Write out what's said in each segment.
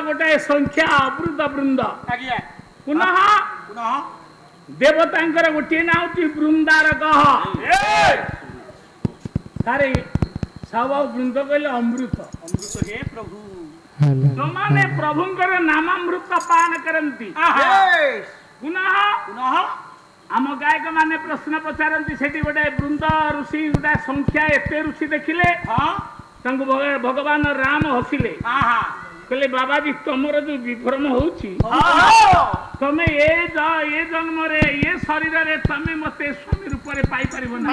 गोटे संख्या अवृत वृंद आज्ञा पुनः पुनः देवतांकर गोटे ना होती वृंदार कह सारे सब वृंद कहले अमृत अमृत हे प्रभु तो माने प्रभुंकर नामामृत पान करंती पुनः पुनः आम गायक माने प्रश्न पचारती सेठी गोटे वृंद ऋषि गोटे संख्या एते ऋषि देखिले हाँ तांको भगवान राम हसिले हाँ हाँ कहले बाबाजी तुमर जो विभ्रम होउची तमे ए जन्म रे ये शरीर रे तमे मते स्वामी रूप रे पाई परिबो ना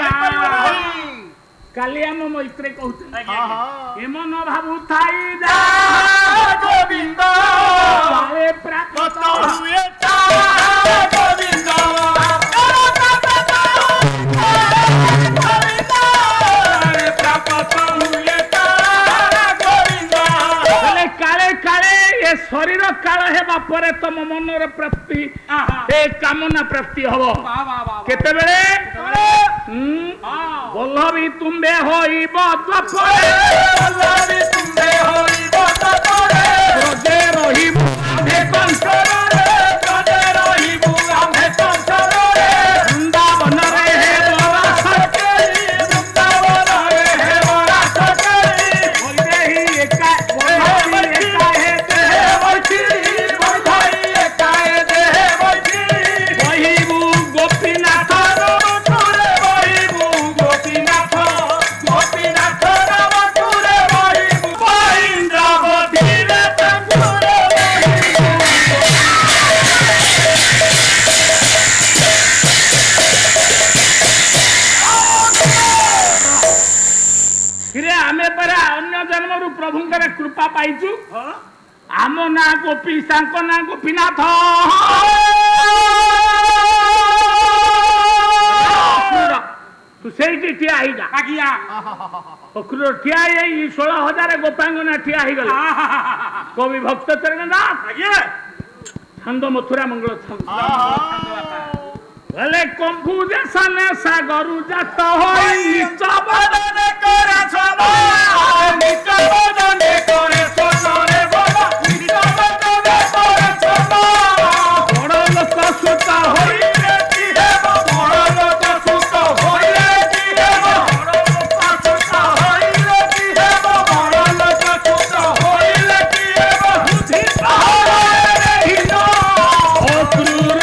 काली आम मैत्रे कहते एम न भाबु थाई जा गोविंद काले प्राप्त हुए गोविंद शरीर काल हेबा परे तम मनर प्राप्ति ए कामना प्राप्ति हबो केते बेले वल्लभी तुम्बे होइबो द्वापरे वल्लभी तुम्बे होइबो द्वापरे रोजे रहिबो आधे कंसरे रोजे रहिबो आधे कंसरे वृंदावन रे हे बड़ा सकेली वृंदावन रे हे बड़ा सकेली बोले ही एका हे गोपीनाथ आमे परा अन्य जन्म प्रभुंकर कृपा पाइचु आम ना गोपी सांको ना गोपीनाथ तू से ठिया ही जा आज्ञा अक्रूर ठिया 16,000 गोपांगना ठिया ही गले कवि भक्त चरण दास आज्ञा छंद मथुरा मंगल छंद भले कंभु देशने सागरु जात होई नीच बदन करे सोना नीच बदन करे सोना रे बाबा नीच बदन करे सोना बड़ लोक सुत होई रे की हेबो बड़ लोक सुत होई रे की हेबो बड़ लोक सुत होई रे की हेबो बड़ लोक सुत होई रे की हेबो बुद्धि पहाड़ रे हिनो अक्रूर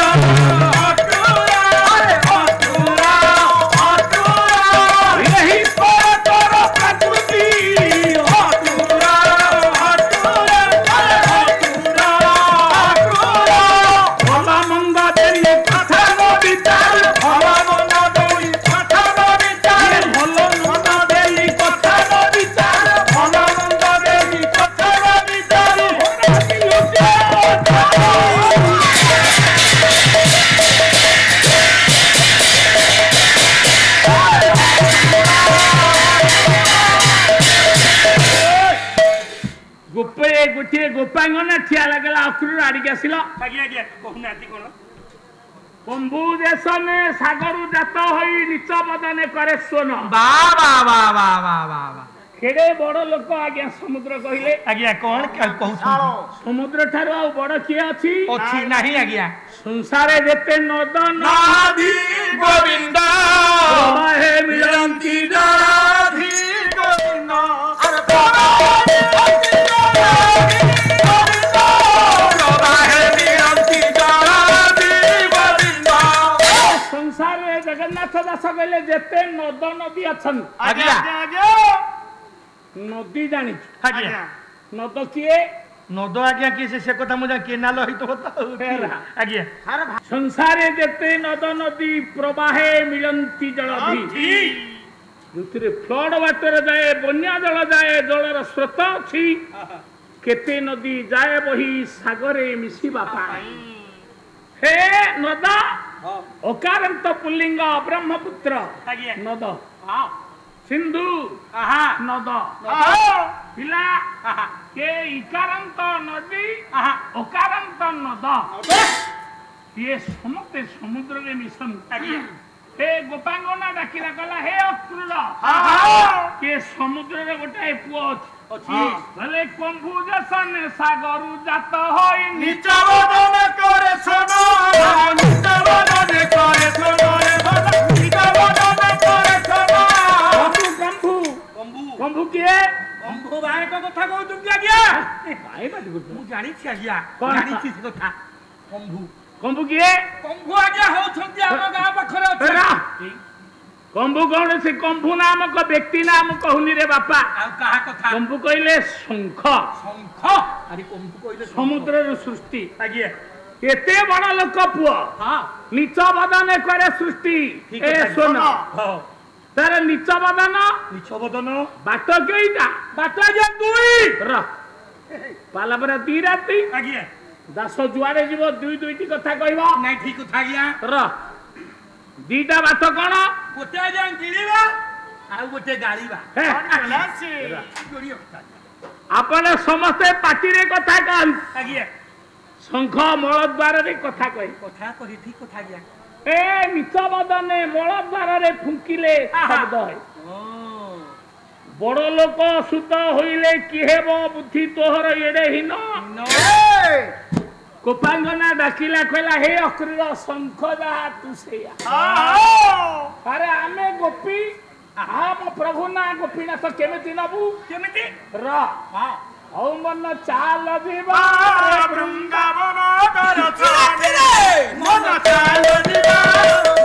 गोटे गोपांगना ठिया लगला अक्रूर आड़ी के आसिल आज्ञा आज्ञा कहूनाती कोन कंभु देशने सागरु जात होई नीच बदने करे सोन बा बा बा बा बा बा केडे बड़ लोक आज्ञा समुद्र कहिले आज्ञा कोन कहू समुद्र ठारो आ बड़ किए अछि अछि नाही आज्ञा संसारे जेते नद नाधी गोविंद हे मिलंती नाधी गोविंद संसार जगन्नाथ दास कहले जेते नद नदी अछन आज्ञा नदी जानी आज्ञा नद किए नद आज्ञा किए से कथा मुझे केनाल हित होता आज्ञा संसारे जेते नद नदी प्रवाहे मिलंती जलधि जोथिरे फ्लड वाटर जाए बन्या जल जाए जलर स्रोत अछि केते नदी जाए बही सागरे मिसिबा पाई हे नद अकारंत पुल्लिंग ब्रह्मपुत्र नद सिंधु नद पिला के इकारंत नदी अकारंत नद ये समते समुद्र में मिशन हे गोपांगना डाकिला कहला हे अक्रूर के समुद्र रे गोटे पुओ अछि भले कंभु जसन सागरु जात होई निचवदन करे सोनो निचवदन करे सोनो रे भला निचवदन करे सोनो कंभु कंभु के कंभु भाई को कथा कहू तुम आज्ञा भाई बाटी को मु जानि छी आज्ञा कौन जानि छी से कथा कंभु कंभु के कंभु आज्ञा हो छंती हम गां पाखरे अछि कंभु कौन से कंभु नामक व्यक्ति नाम कहूनी रे बापा आ कहा कथा कंभु कहले शंख शंख अरे कंभु कहले समुद्र सृष्टि आज्ञा एते बड़ लोक पुओ हां नीच बदन करे सृष्टि ए सोन हां तार नीच बदन निचवदन बाट केइटा बाट आज्ञा दुई र पालाबरा दी राती आज्ञा दास जुआरे जीव दुई दुईटी कथा कहबा नहीं ठीक कथा आज्ञा र दीटा बात कोन गोटे आज्ञा गिरीबा आ गोटे गाड़ीबा हे गलासी गोरी कथा आपण समस्त पार्टी रे कथा कहन आज्ञा शंख मळ द्वार रे कथा कहि कथा कही ठीक कथा आज्ञा ए नीच बदने मळ द्वार रे फुंकिले शब्द है ओ बड़ लोक सुत होइले कि हेबो बुद्धि तोहर एडे हिन नो कोपांगना डाकिला कहला हे अक्रूर शंख जा तू सेया अरे आमे गोपी हम प्रभु ना गोपीनाथ केमिति नबु केमिति र हां औ मन चाल जीवा वृंदावन कर छाने मन चाल जीवा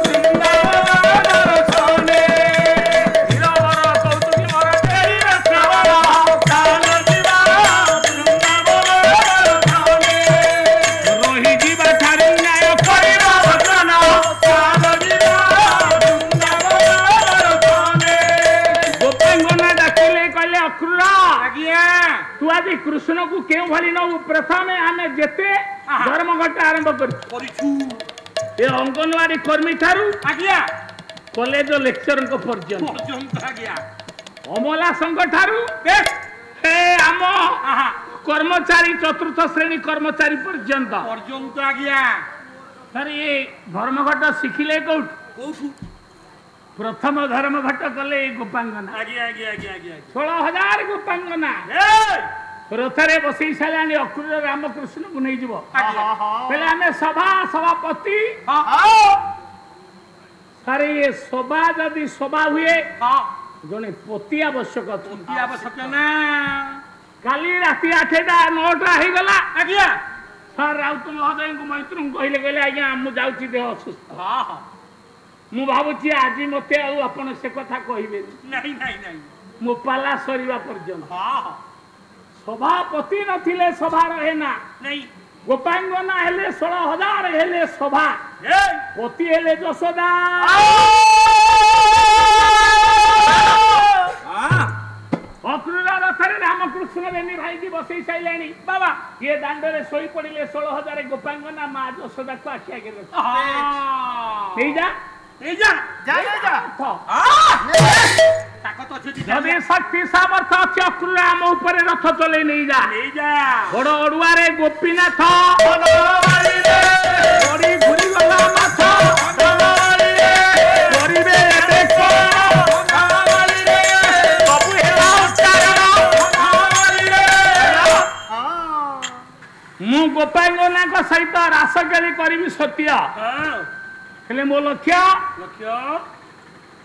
वृंदावन कर छाने हिरवर कौतुकी मोर तेरी रसवा चाल जीवा वृंदावन कर छाने रोहि जीवा ठारी न्याय करिबा भजन चाल जीवा वृंदावन कर छाने गोपांगना डाकिले कहले अक्रूर आज्ञा तू आज कृष्ण को केउ भली न प्रथमे आमे जेते धर्म घट आरंभ करिछु ए अंगनवाड़ी कर्मी थारू आज्ञा कॉलेज लेक्चर को पर्यंत पर्यंत आज्ञा अमला संघ थारू बेश हे आम आहा कर्मचारी चतुर्थ श्रेणी कर्मचारी पर्यंत पर्यंत आज्ञा सर ये धर्मघट शिखिले कौट कोठु प्रथम धर्मघट कले गोपांगना आज्ञा आज्ञा आज्ञा आज्ञा 16,000 गोपांगना ए रथरे बसई सालानी अक्रूर रामकृष्ण को नहीं जीव आज्ञा पहले हमें सभापति हां सारे ये सभा जदि सभा हुए हां जने पति आवश्यक की आवश्यक ना काली राति 8टा 9टा हे गला आज्ञा सर राउत महोदय को मैत्र कहले कहले आज्ञा मु जाउची देह असुस्थ हां हां मु भाबुची आज मते आ अपन से कथा कहिबे नहीं नहीं नहीं मो पाला सरीवा पर्यंत हां हां सभापति नथिले सभा रहे ना नहीं गोपांगना हेले 16,000 हेले सभा ए पति हेले यशोदा हां अक्रूर रथरे रामकृष्ण बेनी भाई की बसई साइलेनी बाबा ये दांडे रे सोई पड़िले 16,000 गोपांगना मा यशोदा को आखिया गेले हां नहीं जा ए जा जा जा हां ताकत अछि जदि शक्ति सामर्थ्य अछि अक्रूर आम ऊपर रथ चले नहीं जा ले जा बड़ अड़ुआ रे गोपीनाथ बनवारी रे बड़ी घुरी गला माथ बनवारी रे गरिबे देखो बनवारी रे बाबू हेला उच्चारण बनवारी रे मु गोपांगना को सहित रास केली करिबी सत्य हां हेले मो लक्ष्य लक्ष्य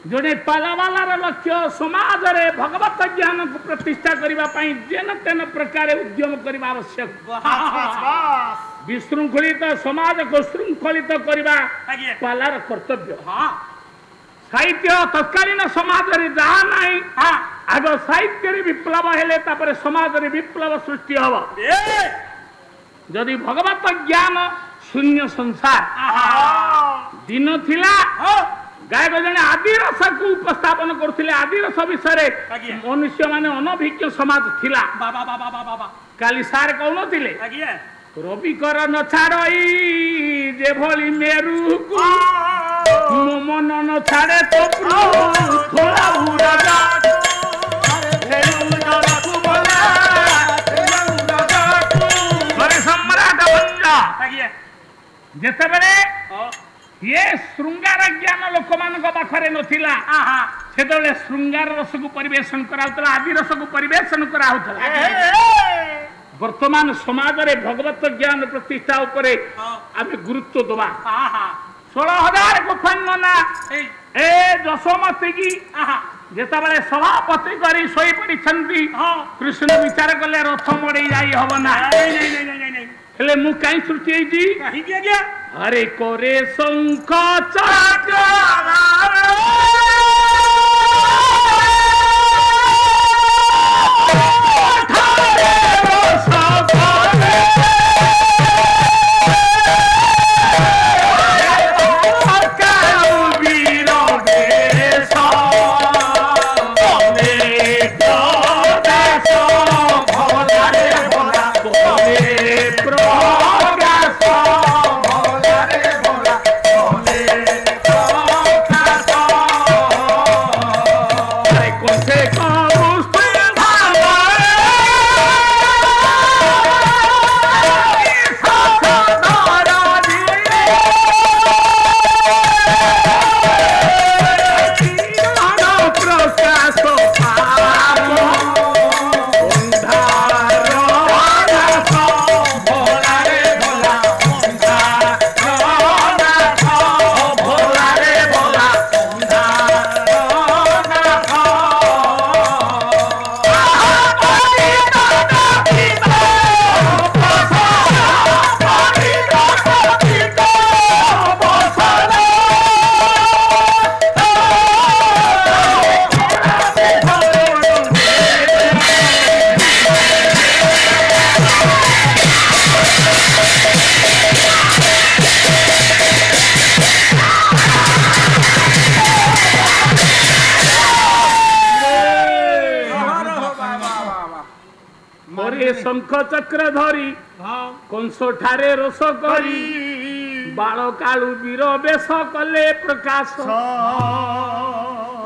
जोड़े पालावालार लक्ष्य समाज रे भगवत ज्ञान को प्रतिष्ठा करबा पई जेन तेन प्रकार उद्यम करबा आवश्यक विशृंखलित समाज को श्रृंखलित करबा आज्ञा पालार कर्तव्य हां साहित्य तत्कालीन समाज रे जहा नाही हां आग साहित्य रे विप्लव हेले तापर समाज रे विप्लव सृष्टि हवा ए जदि भगवत ज्ञान शून्य संसार दिन थिला हां गायक जने आदिरस को उपस्थापन करथिले आदिरस विषय आज्ञा मनुष्य माने अनभिज्ञ समाज थिला बाबा बाबा बाबा काली सार कहू नथिले आज्ञा रवि कर न छाड़ई जे भली मेरु को मो मन न छाड़े तो थोड़ा उड़ा जा घरे सम्राट बन जा आज्ञा जेते बेले ये श्रृंगार ज्ञान लोक मान पाखरे नथिला सेतबेले श्रृंगार रस को परिवेशन कराउतला आदि रस को परिवेशन कराउतला वर्तमान समाज रे भगवत ज्ञान प्रतिष्ठा उपरे आमे गुरुत्व दबा 16,000 गोफांगना ए दशमती की जेतबेले सभापति करी सोई पड़ी छंती कृष्ण विचार कले रथ मोड़ी जाई हबो ना हेले मु काई सृष्टि जी काहे के गया अरे कोरे शंख चक्र शंख चक्र धरी कंस ठारे रोष करी बाल कालू वीर बेश कले प्रकाश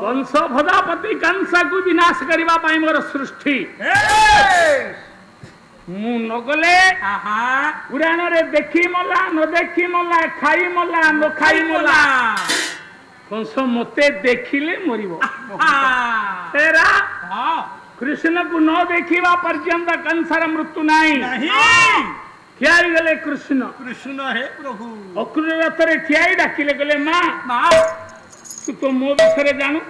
कंस भदापति कंसा को विनाश करबा पाई मोर सृष्टि मु नगले पुराण रे देखी मला न देखी मला खाई मला न खाई मला कंस मते देखिले मरिबो तेरा कृष्ण को न देखिबा पर्यंत कंसर मृत्यु नहीं ठियाई गले कृष्ण कृष्ण है प्रभु अक्रूर रथ रे ठियाई डाकिले गले मां तू तो मो विषय जानू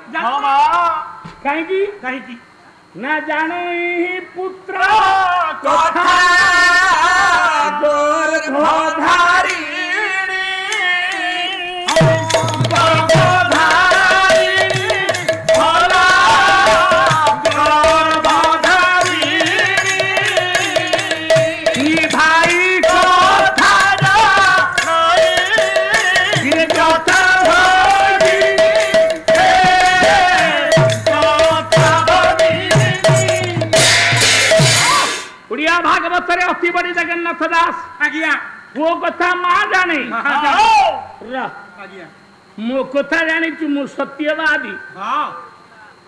काहे की ना जानो ही पुत्र कथा गर्भधारी अति बड़ी जगन्नाथ दास वो कथा मां जाने मो कथा जानी मु सत्यवादी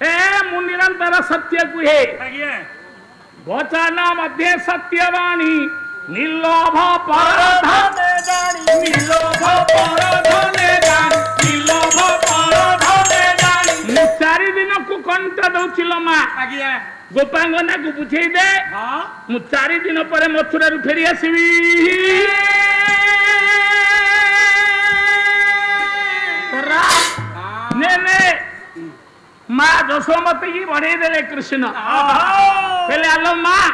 ए मु निरंतर सत्य कुहे वचन मध्य सत्यवाणी निर्लोभ परधन जानी निर्लोभ परधन जानी निर्लोभ परधन जानी मु 4 दिन को कंठ दउचिलो मां गोपांगना को बुझे दे मु 4 दिन पर मथुरा रु फेरी आसीबी ने माँ दशमती की बढ़े देले कृष्ण पहले आलो माँ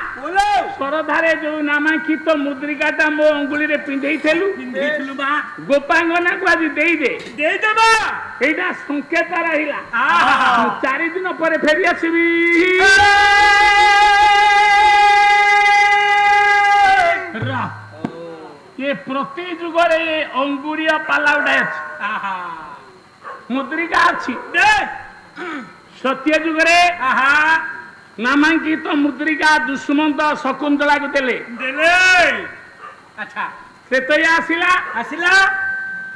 सरधारे जो नामांकित मुद्रिकाटा मो अंगुली रे पिंधेई थेलु गोपांगना को आज देई दे एटा संकेत रहिला 4 दिन पर फेरी आसीबी ये प्रति जुग रे अंगुरिया पाला उडा मुद्रिका अछि सत्य जुग रे नामांकित मुद्रिका दुष्मंत शकुंतला को देले अच्छा से तो आसिला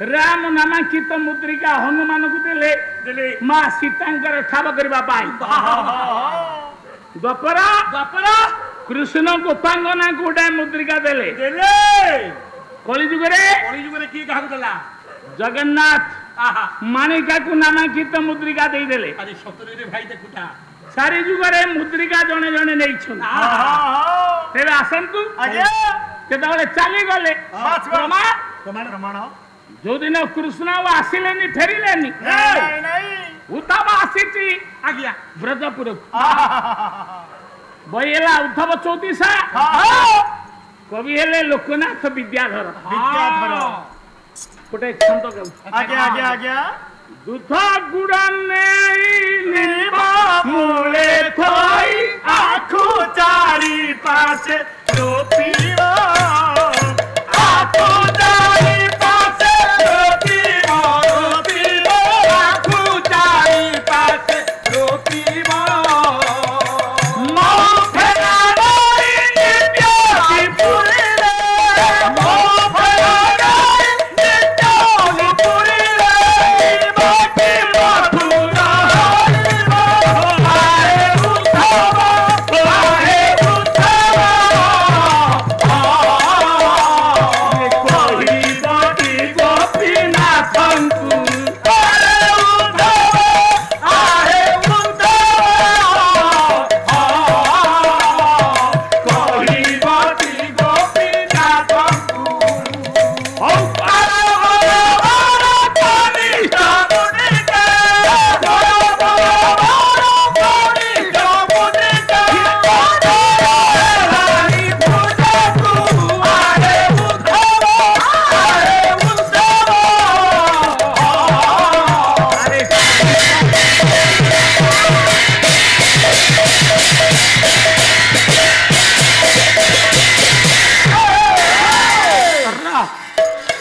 राम नामांकित मुद्रिका हनुमान को देले मां सीतांकर ठाब करबा पाई द्वापर कृष्ण गोपांगना को उडा मुद्रिका देले कलिजुग रे की काहु देला जगन्नाथ आहा माणिका को नामांकित मुद्रिका देदेले अरे सतरे रे भाई देखुटा सारी जुगरे मुद्रिका जने जने नेइछन तेरे आसंतु केतबले चली गले प्रमाण जो दिन कृष्ण आसिलेनी फेरिलेनी उद्धव आसीची आज्ञा व्रजपुर बयला उद्धव चौतीसा कवि हेले लोकनाथ विद्याधर गोटे छंद गाऊ दूध गुड़ मूले थोई आखु चारी पासे जो पीवा आखु चारी पासे जो पीवा आखु चारी पासे जो पीवा मो फेरा नई नित्य पुरी रे मो फेरा नई नित्य पुरी रे बाकी मथुरा आए उद्धव कोई बाटी गोपीनाथंकु आए उद्धव कोई बाटी गोपीनाथंकु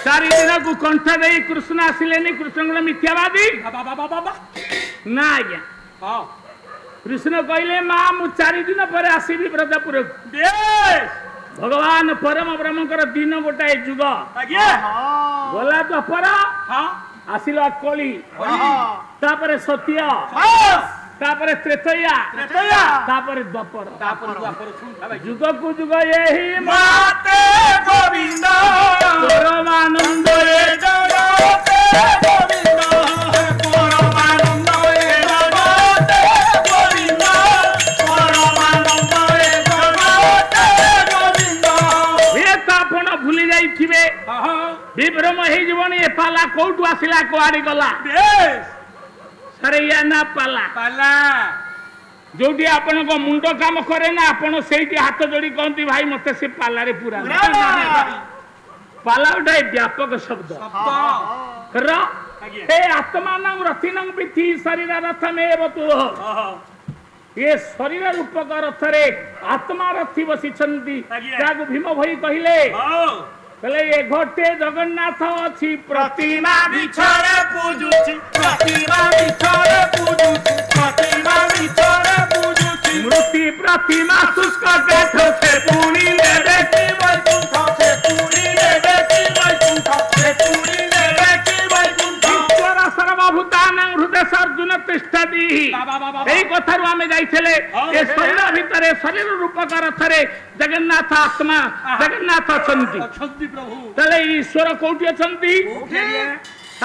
चारि दिन को कंठ दे कृष्ण आसिलेनी कृष्ण मिथ्यावादी ना आज्ञा कृष्ण कहले माँ मु 4 दिन पर आसबि व्रजपुर भगवान परम ब्रह्मकर दिन गोटाए जुग गला द्वापर आसिला कली तापरे सत्य तापरे त्रेतया तापरे द्वापर जुग को जुग यही माते गोविंद परमानंद जगते गोविंद परमानंद जगते गोविंद परमानंद जगते गोविंद ये तापन भूली जाइथिबे विभ्रम हे जीवन ए पाला कोठु आसिला कोआडी गला सरैया ना पाला जोटी आपण को मुंडो काम करे ना आपण सेठी हाथ जोड़ी कहती भाई मते से पाला रे पूरा पाला उठे व्यापक शब्द हे आत्मानं रथिनं विधि शरीर रथ में बतु ये शरीर रूपक रथ रे आत्मा रथी बसी छंती जागु भीम भई कहिले कहले ये घोटे जगन्नाथ अछि प्रतिमा बिछरे पूजुछि प्रतिमा बिछरे पूजुछि प्रतिमा बिछरे पूजुछि मूर्ति प्रतिमा शुष्क काठ से पूरी ले देखि वैकुंठ से पूरी ले देखि वैकुंठ से पूरी ले देखि वैकुंठ ईश्वर सर्वभूतानां हृदय अर्जुन तिष्ठति एई कथारु आमे जाइछले ए शरीर भितरे शरीर रूपक रथरे जगन्नाथ आत्मा जगन्नाथ अछंती प्रभु तले ईश्वर कोठी अछंती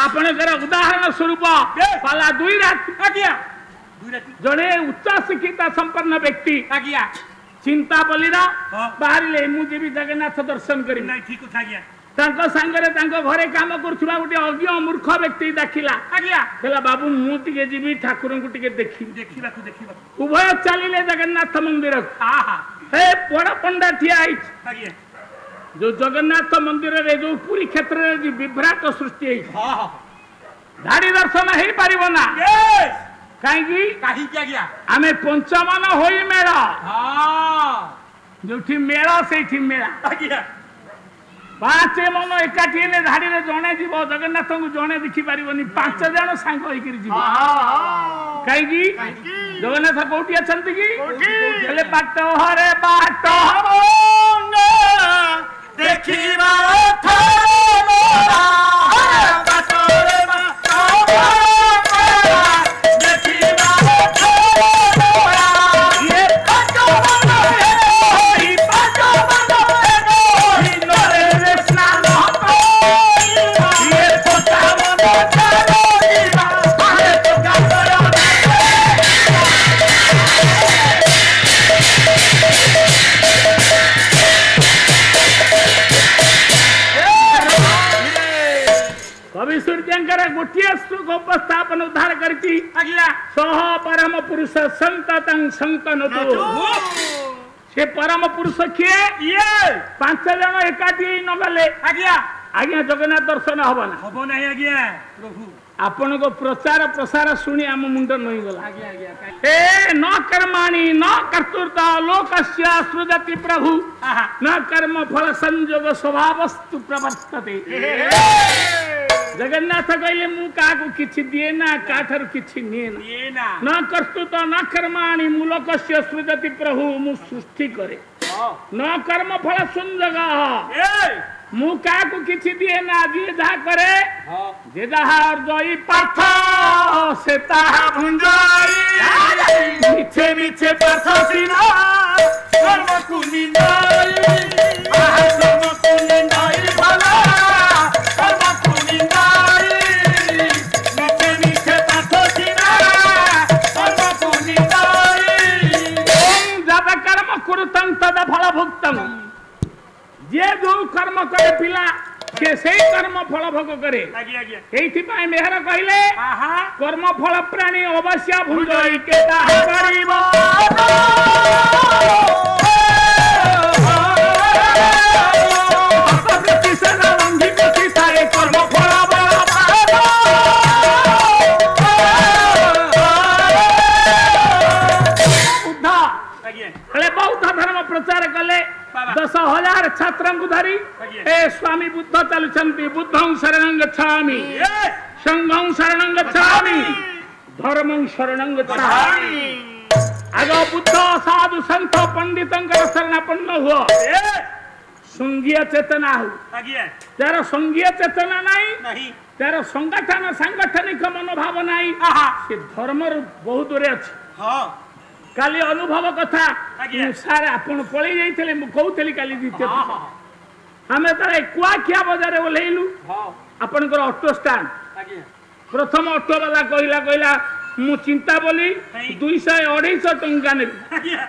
आपणकर उदाहरण स्वरूप पाला 2 रात जड़े उच्च शिक्षित संपन्न व्यक्ति चिंता बोलीरा बाहर मु जी जगन्नाथ दर्शन करी सांगे घरे काम करुवा गोटे अज्ञ मूर्ख व्यक्ति देखला कहला बाबू मुझे जी ठाकुर को देखी उभय चलिए जगन्नाथ मंदिर बड़ पंडा ठिया जो जगन्नाथ मंदिर रे जो पूरी क्षेत्र में विभ्राट सृष्टि धाड़ी दर्शन हो पार ना कहीं आम पंचमन हो मेला जो मेला से मेला 5 मन एकाठी ने धाड़ी रे जणे जीव जगन्नाथ को जणे देखि पारिबनी 5 जण सांग होइकरी जीव कहीं जगन्नाथ कोठी अछंती की बोले बाट हरे बाट देखिबा थारा बाट रे बाट देखिबा थारा ये बाट बन ये गोटे सुख उपस्थापन उद्धार करती आज्ञा सह परम पुरुष संततं संतनतु से परम पुरुष किए ये 5 जन एकाठी न गले आज्ञा आज्ञा जगन्नाथ दर्शन हबना हबो नहीं आज्ञा प्रभु आपण को प्रचार प्रसार शुणी आम मुंड नहीं गला आज्ञा आज्ञा हे न कर्माणि न कर्तृता लोकस्य सृजति प्रभु आहा न कर्म फल संयोग स्वभावस्तु प्रवर्तते जगन्नाथ कहले मु का को किछि दिए ना काठर किछि निए ना ये ना न कर्तृता न कर्माणि मु लोकस्य सृजति प्रभु मु सृष्टि करे न कर्म फल संयोग ए मु का को किछि दिए ना जे जहा करे हां जे जहा अर्जई पार्थ से ताहा भुंजाई मिछे मिछे पार्थ सिना कर्म कुनी नाई कर्म कुनी नाई भला कर्म कुनी नाई मिछे मिछे पार्थ सिना कर्म कुनी नाई ओम जब कर्म कुरुतं तद फल भुक्तं जे जो कर्म करे पिला से सेई कर्म फल भोग करे आज्ञा आज्ञा एथि पय मेहर कहिले आहा कर्म फल प्राणी अवश्य भुंजई के ताहा करिबो प्रति से रंगी प्रति ताए कर्म फल बड़ा पाबो बुद्ध आज्ञा हले बौद्ध धर्म प्रचार कले बाबा। 10,000 छात्रं को धरी आज्ञा। ए स्वामी बुद्ध चलुछंती बुद्धं शरणं गच्छामि यस संघं शरणं गच्छामि धर्मं शरणं गच्छामि आगो बुद्ध साधु संत पंडितंकर शरणापन्न हुआ यस संघीय चेतना हो आज्ञा तेरा संघीय चेतना नहीं नहीं तेरा संगठन सांगठनिक मनोभाव नहीं आहा से धर्म बहुत दूर अच्छे हां काली अनुभव कथा आज्ञा। सारे आपण पळी जाइथिले मु कहउतली काली दिते हां हां हमें तारे कुआखिया बजारे ओलेइलु हां आपनकर ऑटो स्टैंड आज्ञा प्रथम ऑटो वाला कहला मु चिंता बोली नहीं। 200-250 टंका ने आज्ञा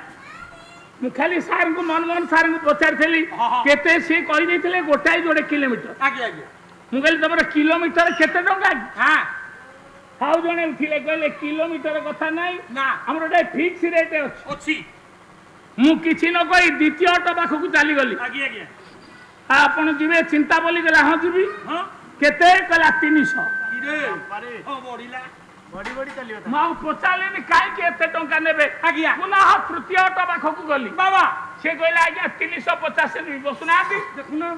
मु खाली सार को मनमोहन सार को पचारथली हाँ, हाँ। केते से कहि दैथिले गोटाई जोड़े किलोमीटर आज्ञा आज्ञा मु कहली तमरा किलोमीटर केते टंका हां हाउ जने उठिले कहले किलोमीटर कथा नाही ना हमर डे फिक्स रेट अछि अछि मु किछि न कहि द्वितीय ऑटो पाखकु चली गली आज्ञा आज्ञा आपण जीवे चिंता बोली गला हां जीवी हां केते कला 300 इरे हां बढिला बडी बडी चलियो मां पचालेनी काई के एते टंका नेबे आज्ञा पुनः तृतीय ऑटो पाखकु गली बाबा से कहला आज्ञा 350 नी बसुनाती देखुना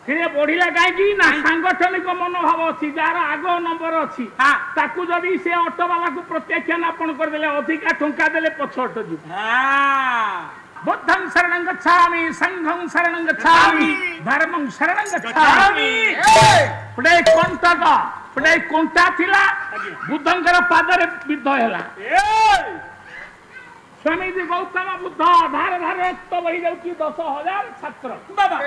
से बढ़िला काई ना सांगठनिक मनोभाव अछि जार आगो नंबर अछि हां ताकू जदी से ऑटो वाला को प्रत्याख्यान कर देले अधिका टंका देले पछ ऑटो जी हां बुद्धं शरणं गच्छामि संघं शरणं गच्छामि धर्मं शरणं गच्छामि पडे कोंटा थिला बुद्धंकर पादरे विद्ध हैला ए स्वामी जी गौतम बुद्ध धार धार रक्त बही जाउची 10,000 छात्र बाबा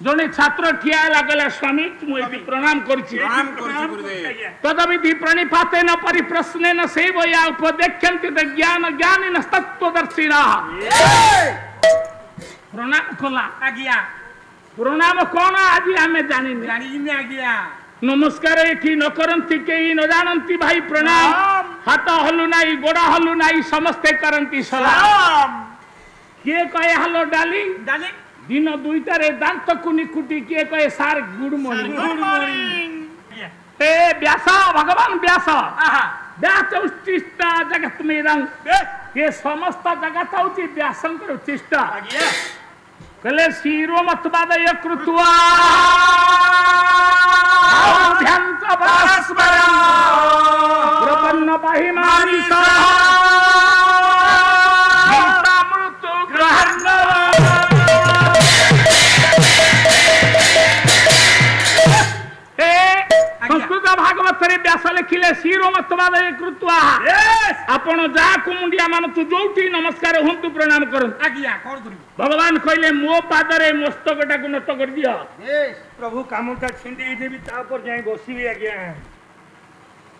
जने छात्र ठिया लागला स्वामी मु एति प्रणाम करछि राम करछि गुरुदेव तदविधि प्रणिपाते न परिप्रश्ने न सेवया उपदेख्यन्ति द ज्ञान ज्ञानिन तत्त्वदर्शिना प्रणाम कला आज्ञा प्रणाम कोन आज हमें जानि जानी ने आज्ञा नमस्कार एठी न करंती केई न जानंती भाई प्रणाम हाथ हलु नाही गोड़ा हलु नाही समस्ते करंती सलाम के कहे हेलो डार्लिंग जानी दिन दुईटारे दांत कुनिकुटी किए कहे सार गुड मॉर्निंग गुड मॉर्निंग ए व्यास भगवान व्यास आहा व्यास उच्चिष्टा जगत में रंग बेस ये समस्त जगत होती व्यासंकर उच्चिष्टा आज्ञा कले शिरो मतवादय कृत्वा ध्यान परस्परं प्रपन्न पाहिमानि गीता मृत्यु ग्रहण संस्कृत भागवत रे व्यास लिखिले शिरो मतवादय कृत्वा आपण जा कुमुंडिया मानतु जोठी नमस्कार हुंतु प्रणाम करन आज्ञा कोन करू भगवान कहले मो पादरे मस्तकटा को नष्ट कर दियो बेस प्रभु कामटा छिंडी देबी ता पर जाई बसिबी आज्ञा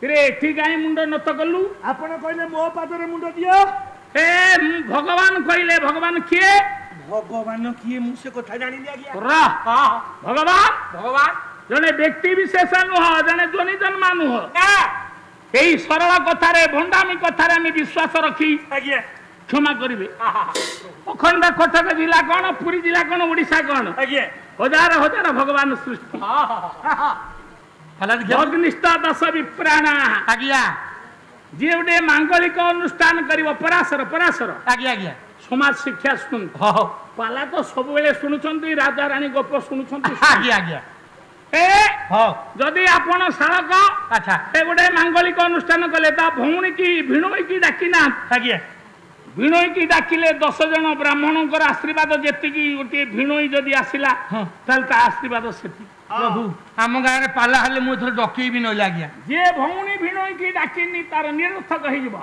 रे एठी गाय मुंड नत कलु आपण कहले मो पादरे मुंड दियो ए भगवान कहले भगवान किए भगवान किए मुसे कथा जानि दे आज्ञा रा हां भगवान भगवान जने व्यक्ति विशेष नुह जने ध्वनि जन्मा नुह यही सरल कथारे भंडामी कथारे आम विश्वास रखी आज्ञा क्षमा करेंगे अखंड कटक जिला कौन पुरी जिला कौन ओडिशा कौन आज्ञा हजार हजार भगवान सृष्टि अग्निष्ठ दश विप्राण आज्ञा जी गोटे मांगलिक अनुष्ठान करिव पराशर पराशर आज्ञा आज्ञा समाज शिक्षा शुण पाला तो सब बेले शुणुचंती राजा रानी गप शुणुचंती आज्ञा आज्ञा जदि आपण शालक अच्छा ए गोटे मांगलिक अनुष्ठान कले ता भौणी की भिणोई की डाकिना आज्ञा भिणोई की डाकिले 10 जन ब्राह्मणकर आशीर्वाद जेति की गोटे भिणोई जदि आसिला ताल ता आशीर्वाद सेति प्रभु आम गाँव में पाला हेले मु एथर डकई भी नइले आज्ञा जे भौणी भिणोई की डाकिनी तार निरर्थक होई जबो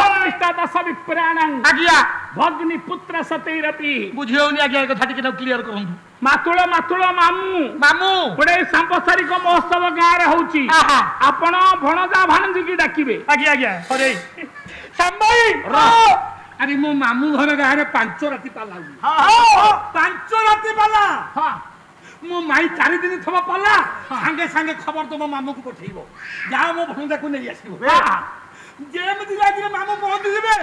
अग्निष्ठ दश विप्राण आज्ञा भग्नि पुत्र सतैरपि बुझियोनी आज्ञा ए कथा टिके क्लियर करंतु मातुळ मातुळ मामू मामू गोटे सांपसारिक महोत्सव गाँव रे होउची आहा आपण भणजा भाणजी की डाकिबे आज्ञा आज्ञा अरे संभाई अरे मो मामू घर गाँव में 5 राति पाला 5 राति पाला हां मो माई 4 दिन थवा पाला संगे संगे खबर तो मो मामू को पठेइबो जा मो भणजा को नहीं आसीबो जेमति लागिले मामू पहुंच जिबे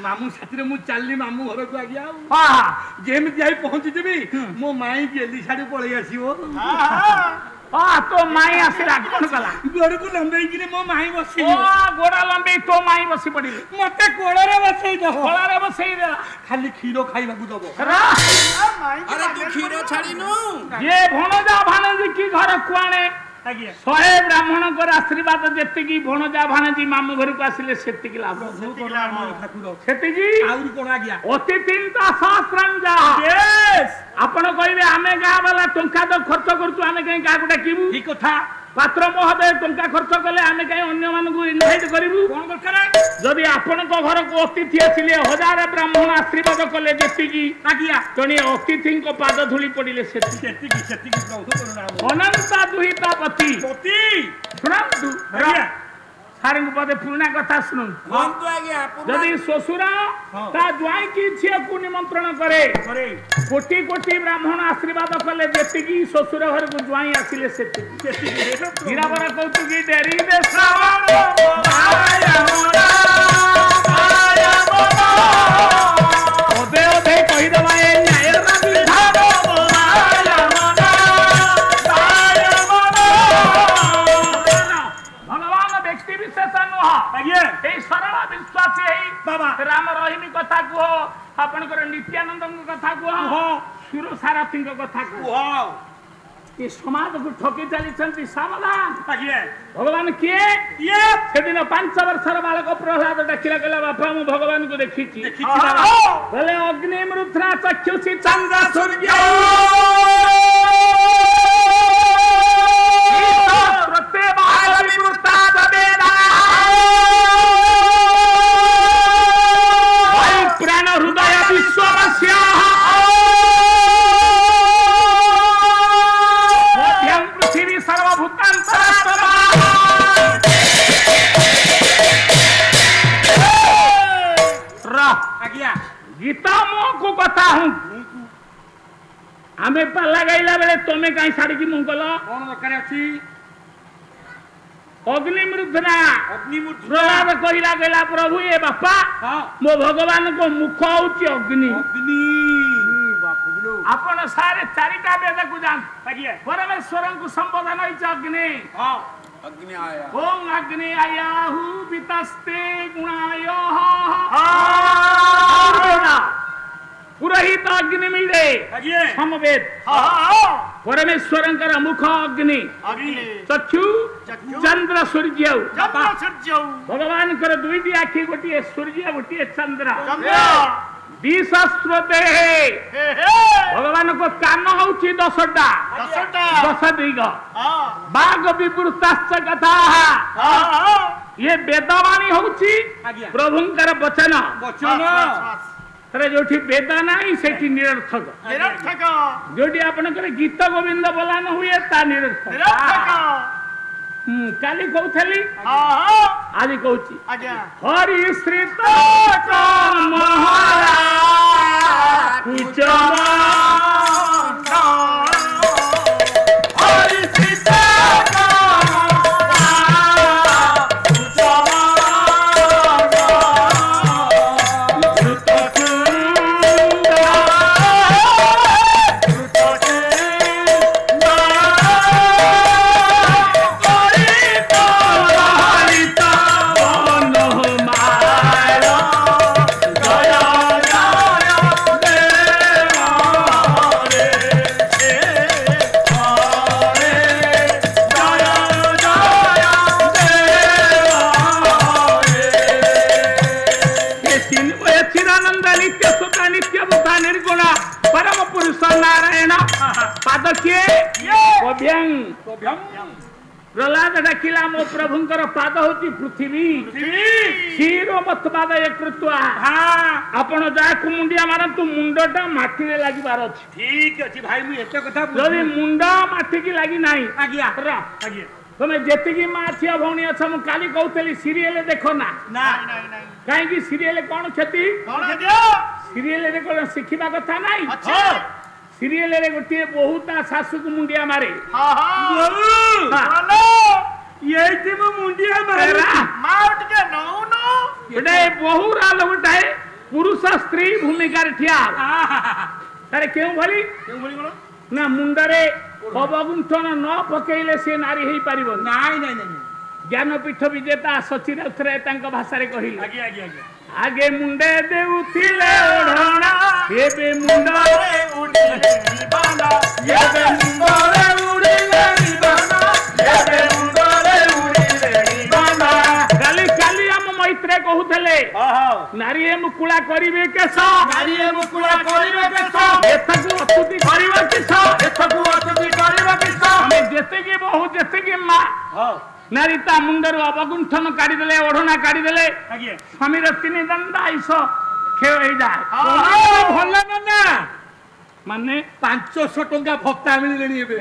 मामू साथी मु चलली मामू घर को आ गया हां जेमति आई पहुंच जिबी मो माई गेली साडी पळै आसीबो हां तो माई आसिला कोन कला गोड़ को लंबई कि मो माई बसी ओ गोड़ा लंबे तो माई बसी पड़िले मते कोड़रे बसई दो कोड़रे बसई देला खाली खीरो खाइबा को दबो अरे तू खीरो छाड़ीनु ये भणजा भाणजी की घर कुआणे आज्ञा 100 ब्राह्मण कर आशीर्वाद जेति की भणजा भाणजी मामू घर को आसिले सेति की लाभ ठाकुर सेति जी आउरी कोन आज्ञा अतिथिंता सहस्रंजा यस आपण कहबे आमे गाँ वाला टंका तो खर्च करछु आमे कहीं का गोटा किबु ठीक कथा पात्र महोदय टंका खर्च कले आमे कहीं अन्य मानकु इनवाइट करिबु कोन दरकार जदि आपण को घर को अतिथि आसिले हजार ब्राह्मण आशीर्वाद कले जेति की आज्ञा जने अतिथि को पाद धूली पड़िले सेति सेति की प्रभु करुणा अनंता दुहिता पति पति सुनंतु आज्ञा सारंग पदे पुराना कथा सुनु कौन तो आज्ञा जदि ससुर ता ज्वाई की झिया को निमंत्रण करे अरे कोटि कोटि ब्राह्मण आशीर्वाद कले जेति की ससुर घर को ज्वाई आसिले सेति हीराबरा कहतु की डेरी दे श्रावण माया मोरा ओदे ओदे कहि दबा ए न्याय रा विधान माया मोरा भगवान व्यक्ति विशेष नुह आज्ञा ए सरल विश्वासी है बाबा राम रहीमी कथा को आपनकर नित्यानंद कथा को सुर सारथी कथा को ये समाज को ठकी चली सावधान आज्ञा भगवान किए ये से दिन 5 वर्षर बालक प्रहलाद डाकिला कहला बापा मु भगवान को देखिछि बोले अग्नि मृत्रा चक्षुषी चंद्र सूर्य प्राण हृदय विश्वस्य मध्यम पृथ्वी सर्वभूतांतरात्मा आज्ञा गीता मो को कथा हूं आमे पाला गाइला बेले तमे काई साड़ी की मुंह कलो कोन दरकार अछि अग्निमृद्धना अग्निमुठ प्रहलाद कहिला गेला प्रभु ए बापा हां मो भगवान को मुख होची अग्नि अग्नि बाप लो आपण सारे चारिटा वेद को जान आज्ञा परमेश्वर को संबोधन होई अग्नि हां अग्नि आया ओम अग्नि आयाहु वितस्ते गुणाय पुरोहित अग्नि मिले आज्ञा समवेद हां परमेश्वरंकर मुख अग्नि अग्नि चक्षु चंद्र सूर्य चंद्र सूर्य भगवान कर दुईटी आखि गोटे सूर्य गोटे चंद्र चंद्र द्विशस्त्रते भगवान को कान होची 10टा 10 दिग बाघ विवृताश्च कथा ये वेदवाणी होची आज्ञा प्रभुंकर वचन वचन तरे जोठी वेद नाही सेठी निरर्थक निरर्थक जोठी आपनकर गीत गोविंद बोला न हुए ता निरर्थक निरर्थक काली कहथली आज कहूची आज्ञा हरि श्री महाराज कुचमा हरि श्री पुरुष नारायण पाद किए प्रहलाद डाकिला मो प्रभुंकर पाद होती पृथ्वी क्षीरो मत पाद एकत्वा आपण जाकु मुंडिया मारतु मुंडटा माटी रे लागिबार अछि ठीक अछि भाई मु एते कथा जदी मुंडा माटी की लागी नाही आज्ञा आज्ञा तमे जेतिकी मा छिया भौणी अछ मु काली कहतली सीरियल देखो ना नहीं काहे की सीरियल कोन क्षति सीरियल रे कोन सिखिबा कथा नाही सीरियल रे गोटे बहुत सासु को मुंडिया मारे ये मु मुंडिया मारे मार के नौनो एडे बहु राल गोटाए पुरुष स्त्री भूमिका रे ठिया अरे क्यों भली कोन ना मुंडरे अवगुंठन न पकेइले से नारी हेई परिबो नहीं ज्ञानपीठ विजेता सचिन उतरे तांका भाषा रे कहिल आज्ञा आगे मुंडे देउथिले ओढणा एबे मुंडरे उड़िले निबाना एबे मुंडरे उड़िले निबाना एबे मुंडरे उड़िले निबाना काली हम मैत्रे कहूथले नारी ए मुकुला करिवे केस नारी मुकुला करिवे केस एथकु अतुति करिवे केस एथकु अतुति करिवे केस हमें जेते के बहु जेते के मां नारी ता मुंडर अवगुंठन काढ़ी देले ओढ़ना काढ़ी देले स्वामीर तीन दंड आइस खेळ हो जाए भल ना माने 500 टंका भत्ता मिललेनी एबे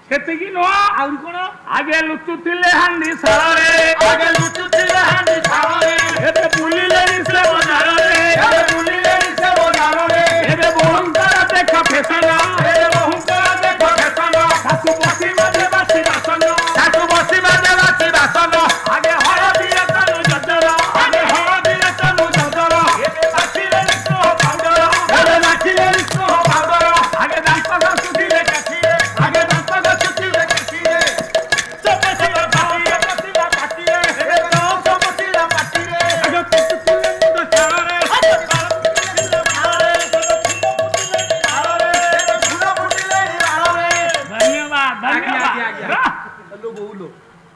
सेतिकी नो आउ कोन आगे लुचुथिले हांडी सारे आगे लुचुथिले हांडी सारे एबे बुलिलेनी से बजार रे एबे बुलिलेनी से बजार रे एबे बहुंकर देखा फेसना एबे बहुंकर देखा फेसना सासु बसी बाजे बासी बासन सासु बसी बाजे बासी बासन आगे हळदी तनु जजर आगे हळदी तनु जजर एबे बासीले निसो पाउडर एबे बासीले निसो पाउडर आगे दांत सुधिले काठिए आगे दांत सुधिले काठिए सबसिला पाटिए एबे तो सबसिला पाटिए आगे पुतुले मुंड सारे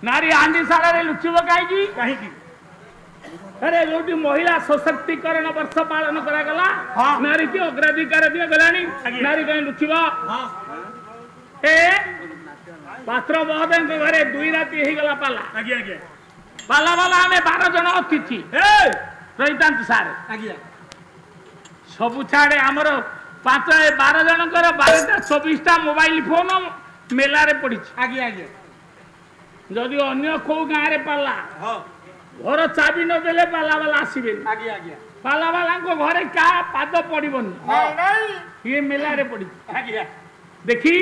नारी आंधी साड़ा रे लुचिब कहीं अरे जो महिला सशक्तिकरण वर्ष पालन करा गला नारी की अग्राधिकार दिया गलानी नारी कहीं लुचिब ए पात्र महोदय घरे 2 राति ही गला पाला पाला वाला हमें 12 जन अतिथि रहीतांत सार सबु छाड़े आमर 5-12 जनकर 12-24 मोबाइल फोन मेला रे पड़ी जदि अन्य को गाँव रे पाला घर चाबी न देले पाला वाला आसबे पाला वाला घरे का पाद पड़बनी ये मेला रे पड़ी देखी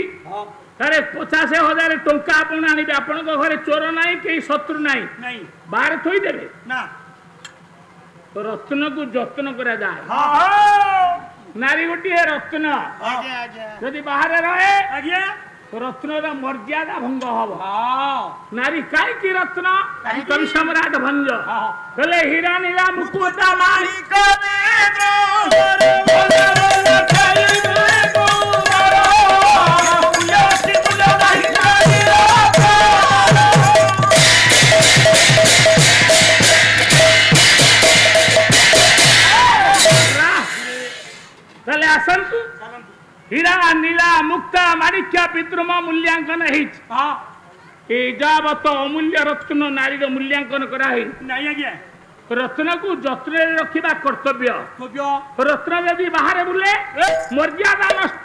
तारे 50,000 टंका आपण आनिबे आपण घरे चोर नाही के शत्रु नाही बाहर थोई देबे ना रत्न को जतन करा जाए नारी गोटी रत्न जदि बाहर रहे रत्न मर्यादा भंग हम नारी काई की रत्न कवि सम्राट भंज कहले हीरा नीला मुकुट माणिक कहले आसंतु हीरा नीला मुक्ता माणिक्य पितृम मूल्यांकन जावत अमूल्य रत्न नारी मूल्यांकन करा रत्न को जत्न रखा कर्तव्य रत्न यदि बाहर बुले मर्यादा नष्ट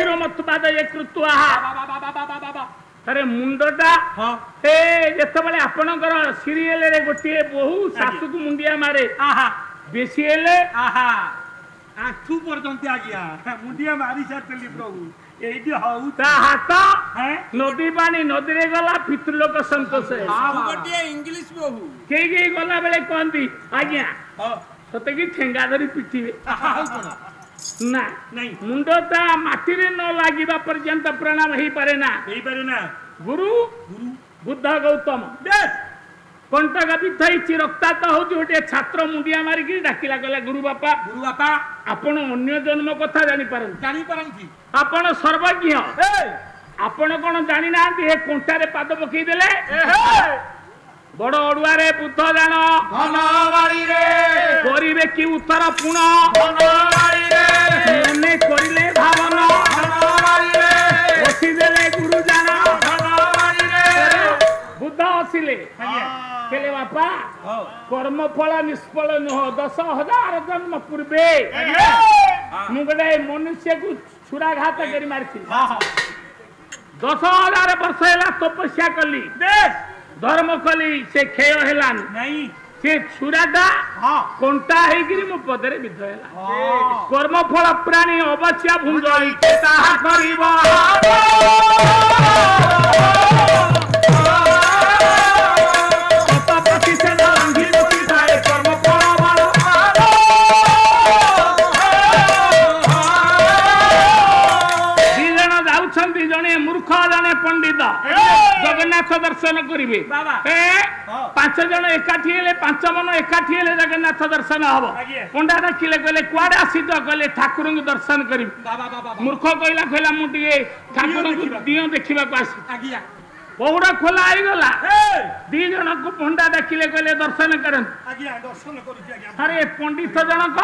हो मतवाद अरे मुंडटा जिते आपणकर सीरियल गोटे बहु सासु को मुंडिया मारे बेसी आठू पर्यंत आज्ञा मुंडिया मारी सारी प्रभु हाथ नदी पानी नदी रे गला पितृलोक संतोष इंग्लिश बहु कई गला बेले कहती आज्ञा सते कि ठेंगा धरी पिटिबे ना नहीं मुंडटा माटी रे न लागिबा पर्यंत प्रणाम हेई पारे ना गुरु बुद्ध गौतम कंटक बिथई रक्तात हो छात्र मुंडिया मारिकी डाकिला कहला गुरु बापा आपण अन्य जन्म कथा जानी पारंती आपण सर्वज्ञ आपण कौन जानी ना हे कंटारे पाद पकई देले बड़ अड़ुआ रे बुद्ध जान करिवे कि उत्तर पुण ବସିଦେଲେ ଗୁରୁଜନ ବୁଦ୍ଧ ଆସିଲେ କହିଲେ ବାପା କର୍ମ ଫଳ ନିଷ୍ଫଳ ନୁହଁ 10,000 ଜନ୍ମ ପୂର୍ବେ ମୁଁ ଗୋଟେ ମନୁଷ୍ୟକୁ ଛୁରାଘାତ କରି ମାରିଥିଲି 10,000 ବର୍ଷ ହେଲା ତପସ୍ୟା କଲି ଧର୍ମ କଲି ସେ କ୍ଷୟ ହେଲାନି ସେ ଛୁରାଟା କଣ୍ଟା ହେଇକିରି ମୋ ପଦରେ ବିଧ ହେଲା କର୍ମ ଫଳ ପ୍ରାଣୀ ଅବଶ୍ୟ ଭୁଞ୍ଜଇ ତାହା କରିବ ଜଣେ ମୂର୍ଖ ଜଣେ ପଣ୍ଡିତ ଜଗନ୍ନାଥ ଦର୍ଶନ କରିବେ 5 ଜଣ ଏକାଠି ହେଲେ 5 ମନ ଏକାଠି ହେଲେ ଜଗନ୍ନାଥ ଦର୍ଶନ ହବ ପଣ୍ଡା ଡାକିଲେ କହିଲେ କୁଆଡେ ଆସିଛ କହିଲେ ଠାକୁରଙ୍କୁ ଦର୍ଶନ କରିବି ମୂର୍ଖ କହିଲା ମୁଁ ଟିକେ ଠାକୁରଙ୍କୁ ଦିଅ ଦେଖିବାକୁ ଆସି ପହୁଡ ଖୋଲା ହେଇଗଲା 2 ଜଣଙ୍କୁ ପଣ୍ଡା ଡାକିଲେ କହିଲେ ଦର୍ଶନ କରନ୍ତୁ ଆରେ ପଣ୍ଡିତ ଜଣକ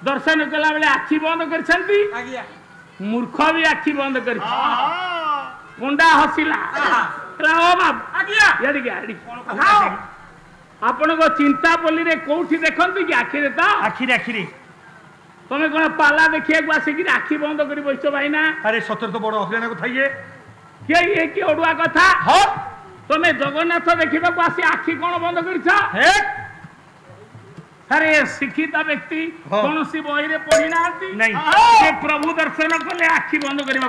ଦର୍ଶନ କଲା ବେଳେ ଆଖି ବନ୍ଦ କରିଛନ୍ତି ମୂର୍ଖ ବି ଆଖି ବନ୍ଦ କରିଛି ପଣ୍ଡା ହସିଲା ଆପଣଙ୍କ ଚିନ୍ତା ପଲ୍ଲୀରେ କୋଉଠି ଦେଖନ୍ତି କି ଆଖିରେ ତ ଆଖିରେ ତମେ କଣ ପାଲା ଦେଖିବାକୁ ଆସିକିରି ଆଖି ବନ୍ଦ କରି ବସିଛ ଭାଇନା ଆରେ ସତରେ ତ ବଡ ଅଭିଯାନ କଥା ଇଏ କି ଅଡୁଆ କଥା ତମେ ଜଗନ୍ନାଥ ଦେଖିବାକୁ ଆସି ଆଖି କଣ ବନ୍ଦ କରିଛ अरे शिक्षित व्यक्ति कौन सी बही पढ़ी ना प्रभु दर्शन कले आखि बंद करने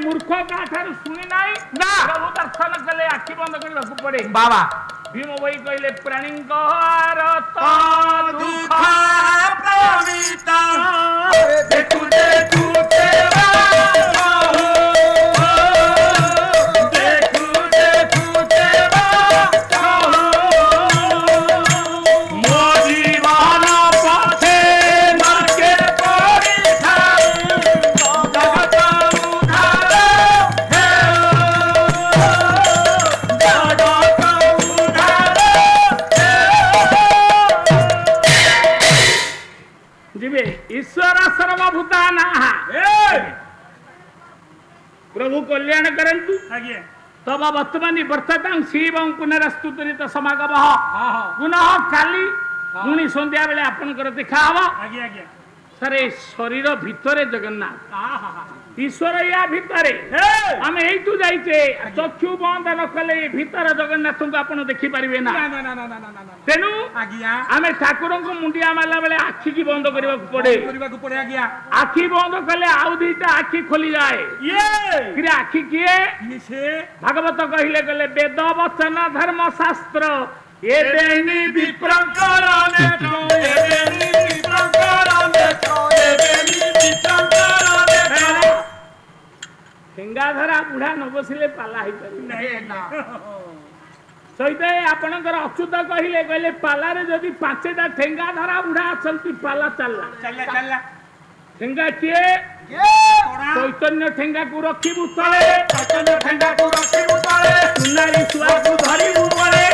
मूर्ख का शुणी ना प्रभु दर्शन कले आखि बंद करने पड़े बाबा भीम बही कहले प्राणी ईश्वर सर्वभूताना प्रभु कल्याण करंतु तब वर्तमान वर्तता शिव पुनरस्तुतरित समागम पुनः काली पुणी संध्या बेले आपनकर देखा हवा सरे शरीर भितरे जगन्नाथ ईश्वर या भितरे आम एठू जाइचे चक्षु बंद न कले भीतर जगन्नाथ को आपण देखि परिबे ना तेनु आम ठाकुर को मुंडिया मारला बेले आखि की बंद करबा पड़े आखि बंद कले आउ दुईटा आखि खोली जाए ये आखि किए भागवत कहिले गले वेद वचन धर्म शास्त्र ये देनी विप्रंकर नेत्रो ये देनी विप्रंकर नेत्रो ये देनी विप्रंकर नेत्रो ठेंगाधरा बुढ़ा न बसिले पाला ही पारि सहित आपणकर अच्युत कहिले कहले पालारे जदि 5टा ठेंगाधरा बुढ़ा अछंती पाला चलला ठेंगा किए चैतन्य ठेंगा को रखिबु तले सुनारी सुआ को धरिबु पड़े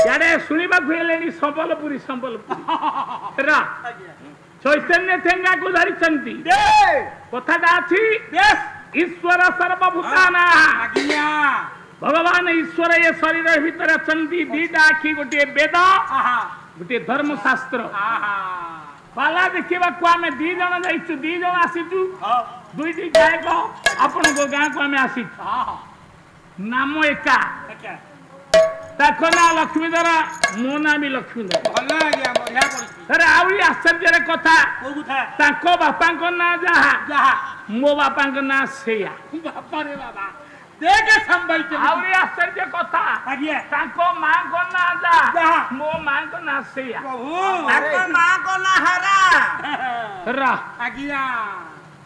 यारे सुनिबा भेलेनी संबलपुरी चैतन्य ठेंगा को धरिचंती कथाटा अछि ईश्वर सर्वभूताना भगवान ईश्वर ये शरीर भीतर अछंती 2टा आखि गोटे वेद गोटे धर्म शास्त्र पाला देखा को आम 2 जन जाइचु 2 जन आसीचु 2टी गायक आपण गाँ को आम आसी नाम एका ताको ना लक्ष्मीधर मो ना भी लक्ष्मीधर अरे आउरी आश्चर्य कथा ताको बापा को ना जहा मो बापा को ना सेया बापा रे बाबा देखे संभाइते आउरी आश्चर्य कथा ताको मां को ना जहा मो मां को ना सेया ताको मां को ना हरा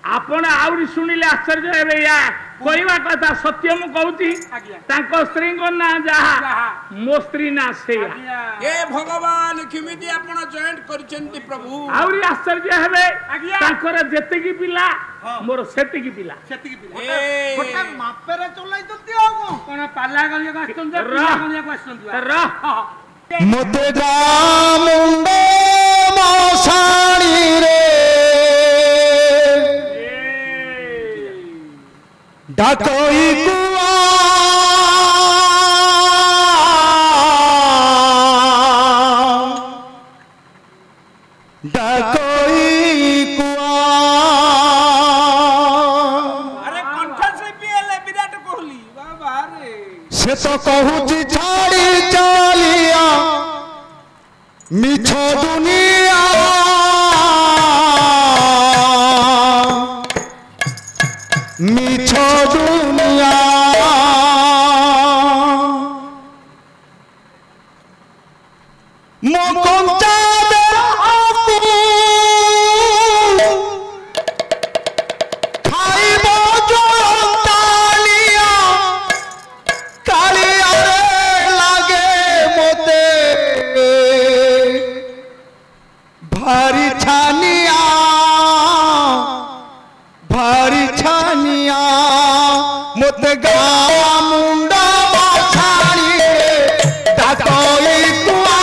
आपण आउरी सुनिले आश्चर्य हेबे या कहवा कथा सत्य मु कहूती ताको स्त्री को ना जहा मो स्त्री ना से ए भगवान किमिति आपण जॉइंट करचंती प्रभु आउरी आश्चर्य हेबे ताकर जेते की पिला मोर सेते की पिला गोटा मापेरे चलाई दती आ कोन पाला गलिया को आस्तन पिला गलिया को आस्तन मते जा मुंडो मसाणी रे ডাকই কুয়া ডাকই কুয়া আরে কণ্ঠশিল্পী এলে বিরাট কোহলি বাবা রে সে তো কহুছি ছাড়ি চালিয়া মিছ দুনিয়া মিছ দুনিয়া মকঞ্চা খাইব জলিয়া কালিয়ারে লাগে মতে ভারি ছানিয়া ভারি ছানিয়া মতে গা মুন্ডা ছাড়িয়ে ডাকই কুয়া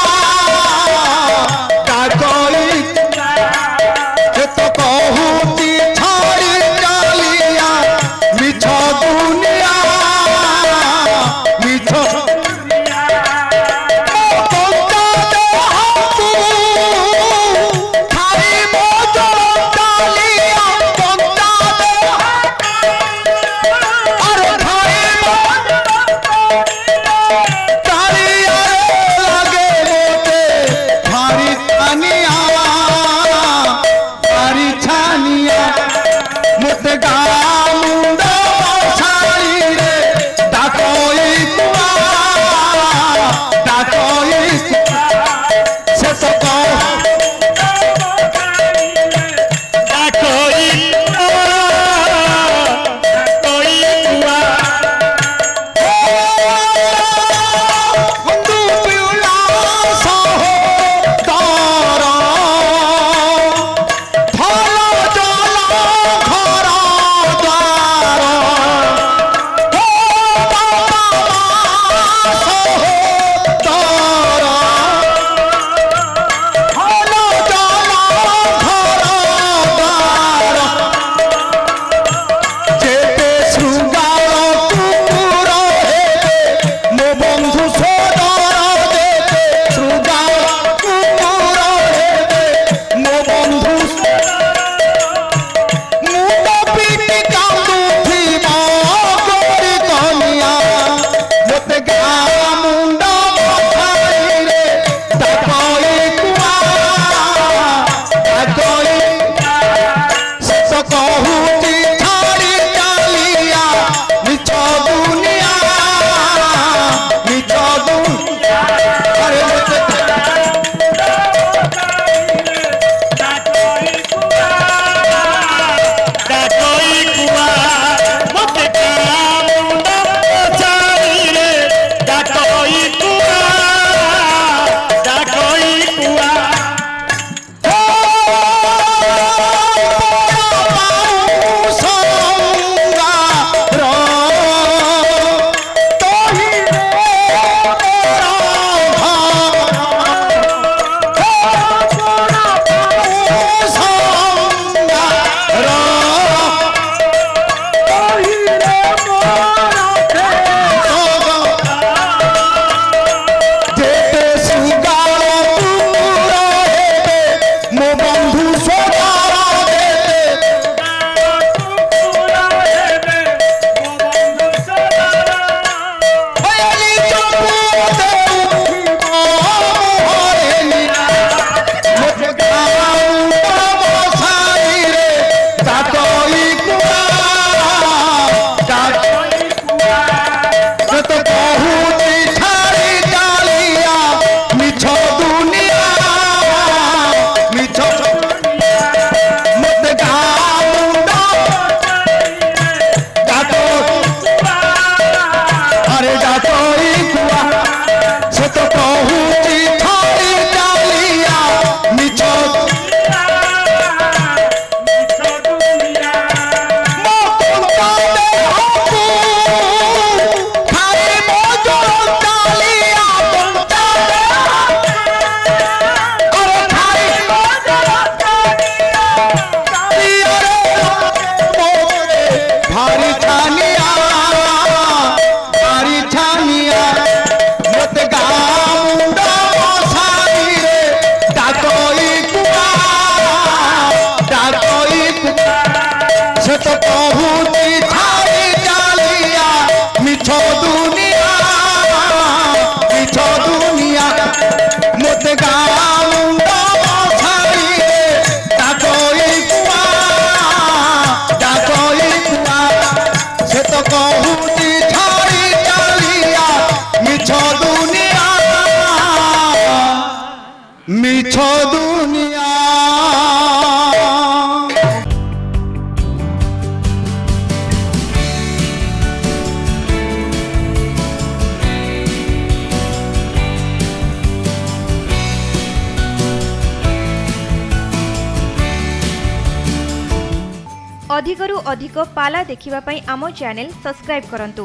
अधिकरू अधिक पाला देखिबा पई आमो चैनल सब्सक्राइब करंतु।